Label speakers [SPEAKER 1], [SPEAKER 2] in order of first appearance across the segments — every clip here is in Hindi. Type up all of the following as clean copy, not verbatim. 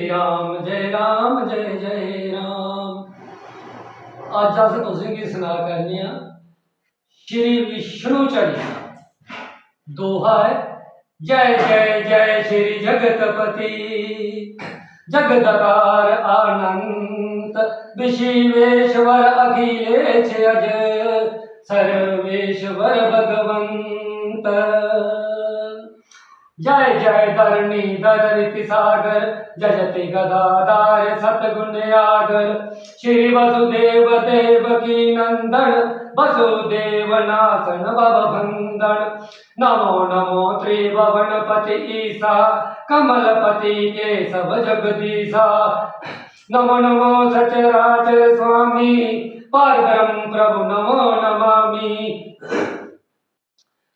[SPEAKER 1] जय राम जय जय राम। अज अस तुसें गी सना करने श्री विष्णु चालीसा। दोहा है जय जय जय श्री जगतपति जगदकार अनंत विशिवेश्वर अखिलेश अज सर्वेश्वर भगवंत। जय जय धरणीधर रीति सागर जजति गदाधार सतगुण आगर श्री वसुदेव देवकी नंदन वसुदेव नासन भवभंदन। नमो नमो त्रिभुवनपति ईसा कमलपति केशव जगदीशा। नमो नमो सचराचर स्वामी परब्रह्म प्रभु नमो नमामि।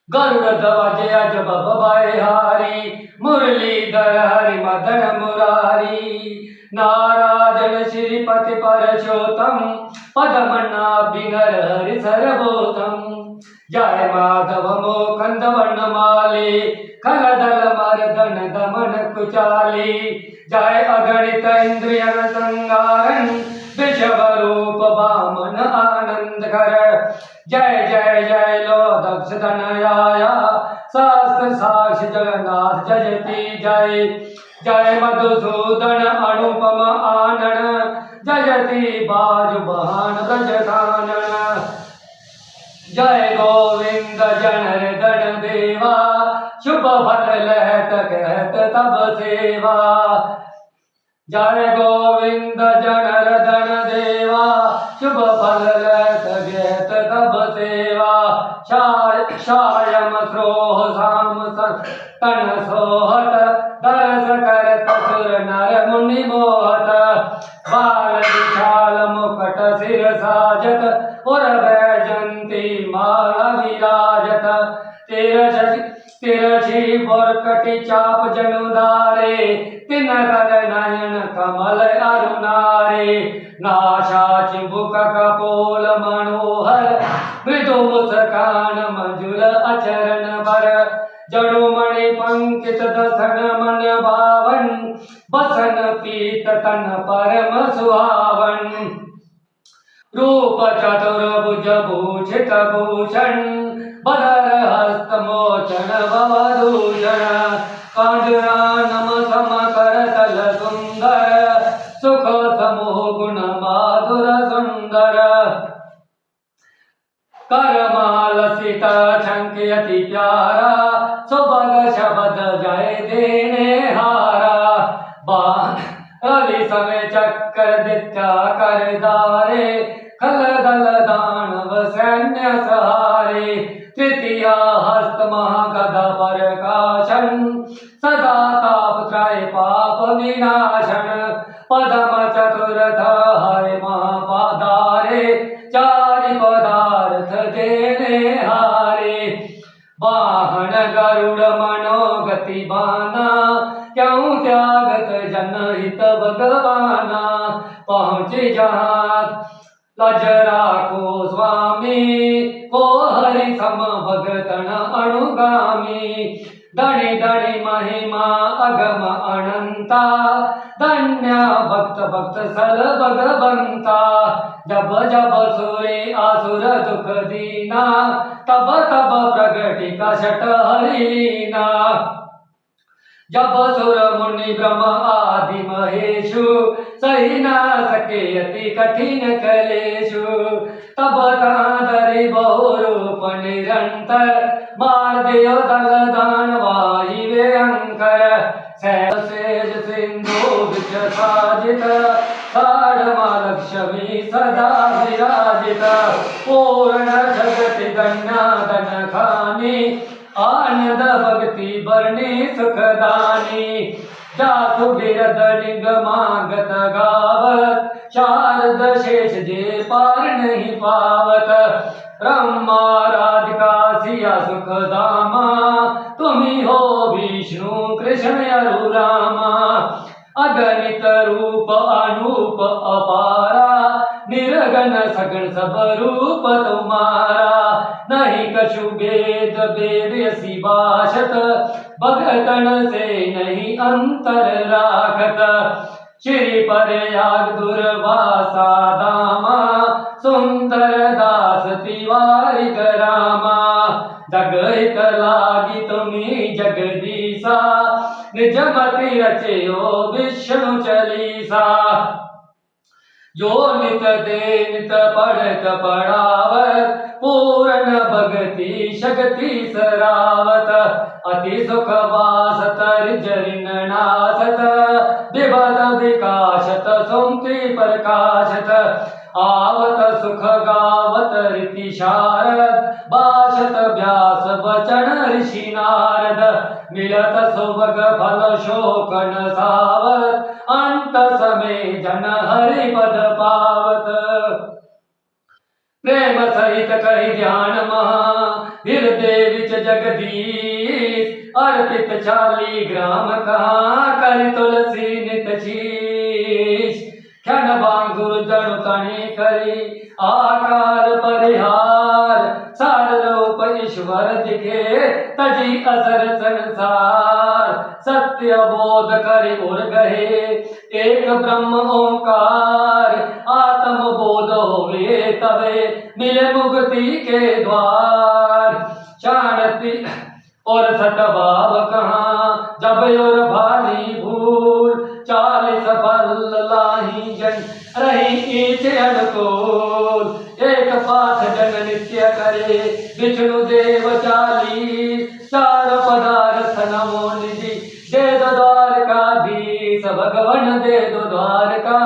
[SPEAKER 1] गरुड़ ध्वज अज बबाए हारी मुरलीधर हरि मदन मुरारी। नारायण श्रीपति परशोत्तम पदमनाभिनर हरि सर्वोत्तम। जय माधव मोकंद वर्णमाली खलदल मर्दन दमन कुचाली। जय अगणित इंद्रियन संगारन विषव रूप वामन आनंद कर। जय जय जय लो दक्ष धनयाया शास्त्र साक्ष जगन्नाथ जयति जय। जय मधुसूदन अनुपम आनन जयति बाजु बहान ब्रजधानन। जय गोविंद जनार्दन देवा शुभ फल लहत कहत तब सेवा। जय गोविंद जनार्दन देवा शुभ फल लहत कहत तब सेवा। सायम श्रोह शाम तन सोहत दरस करत सुर नर मुनि मोहत। बाल विशाल मुकट सिर साजत और वैजंती माला विराजत। तिरछी बोरकटी चाप जनुधारे तिन कर नयन कमल अरुणारे। नाशा चिबुक कपोल मनोहर मृदु मुस्कान मंजुल अचरण बर। जड़ुमणि पंकित दसन मन भावन बसन पीत तन परम सुहावन। रूप चतुर्भुज भूषित भूषण बदर हस्त मोचन भवदूषण। कांजरानम सम करतल सुंदर सुख समूह गुण माधुर सुंदर। करमाल सीता छंकयति प्यारा सुभग शबद जय देने हारा। रवि समय चक्कर दित्या कर दारे खल दल दानव सैन्य सहारे। तृतीया हस्त महागदा प्रकाशन सदा ताप त्रय पाप विनाशन। पदम चतुर्थ हरि महापादारे चारि पदार्थ देने हारे। वाहन गरुड़ मनोगति बाना क्यों त्यागत जनहित भगवाना। पहुँच जहाँ लज राखो स्वामी को हरि सम भगतन अनुगामी। धनि धनि महिमा अगम अनंता धन्य भक्त भक्त सल भगवंता। जब जब सुरे आसुर दुख दीना तब तब प्रगति कषट हरिलीना। जब सुर मुनि ब्रह्म आदि महेशु सही न सके अति कठिन कलेशु। तब तांदरि बहुरूप निरंतर मार दियो दल दान वाहि व्यंकर। सेज सिंधु विच साजित साढ़मा लक्ष्मी सदा विराजित। पूर्ण जगति गण्यादन खानी आनंद भक्ति बरणी सुखदानी। जासु बिरद निगमागत गावत शारद शेष जे पार नहीं पावत। ब्रह्मा राधिका सिया सुख दामा तुम्ही हो विष्णु कृष्ण अरु रामा। अगणित रूप अनूप अपारा निर्गन सगण सब रूप तुम्हारा। नहीं कछु भेद भेद यसी बाशत भगतन से नहीं अंतर राखत। श्री प्रयाग दुर्वासा धामा सुंदर दास तिवारी करामा जग हित लागी तुम्ही जगदीसा निजमति रचयो विष्णु चालीसा जो नित दे नित पढ़त पढ़ावत पूर्ण भगति शक्ति सरावत अति सुख वासत रिजरिन नासत विभद विकासत सुमति प्रकाशत आवत सुख गावत रीति शारद भाषत व्यास वचन ऋषि नारद मिलत सुभग फल शोकन सावत अंत समय जन हरि पद पावत प्रेम सहित कहि ध्यान महा हृदय विच जगदीश अर्पित 40 ग्राम कहाँ कर तुलसी नित शीश क्षण बांगुर जनु तनि करी आकार परिहार सार रूप ईश्वर दिखे तजी असर संसार सत्य बोध करि उर गहे एक ब्रह्म ओंकार आत्म बोध होवे तबे मिले मुक्ति के द्वार शांति और सतभाव कहाँ जब और भारी भूल 40 फल लाही जन रही ईच अनुकूल एक पाठ जन नित्य करे विष्णु देव 40 चार पदार्थ नमो निधि दे दो द्वारकाधीश भगवन दे दो द्वारका